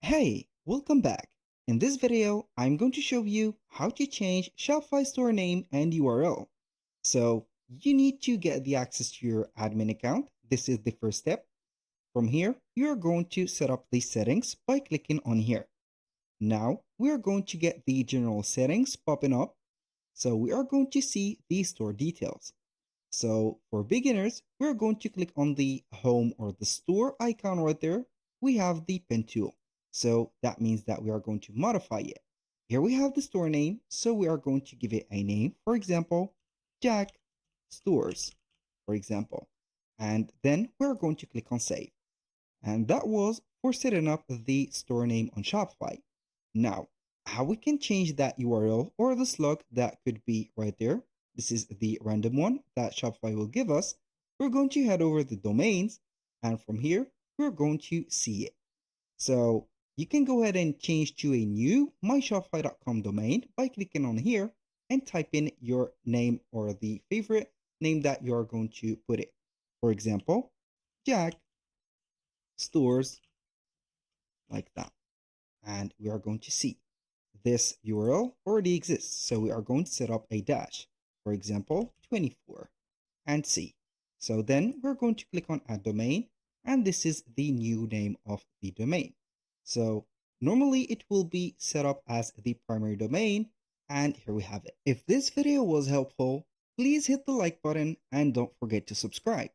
Hey, welcome back. In this video, I'm going to show you how to change Shopify store name and URL. So you need to get the access to your admin account. This is the first step. From here, you're going to set up the settings by clicking on here. Now we're going to get the general settings popping up. So we are going to see the store details. So for beginners, we're going to click on the home or the store icon right there. We have the pen tool. So that means that we are going to modify it. Here we have the store name. So we are going to give it a name. For example, Jack Stores, for example. And then we're going to click on save. And that was for setting up the store name on Shopify. Now, how we can change that URL or the slug that could be right there. This is the random one that Shopify will give us. We're going to head over the domains, and from here, we're going to see it. So you can go ahead and change to a new myshopify.com domain by clicking on here and type in your name or the favorite name that you're going to put it. For example, Jack Stores, like that. And we are going to see this URL already exists. So we are going to set up a dash, for example, 24 and see. So then we're going to click on add domain, and this is the new name of the domain. So normally it will be set up as the primary domain, and here we have it. If this video was helpful, please hit the like button and don't forget to subscribe.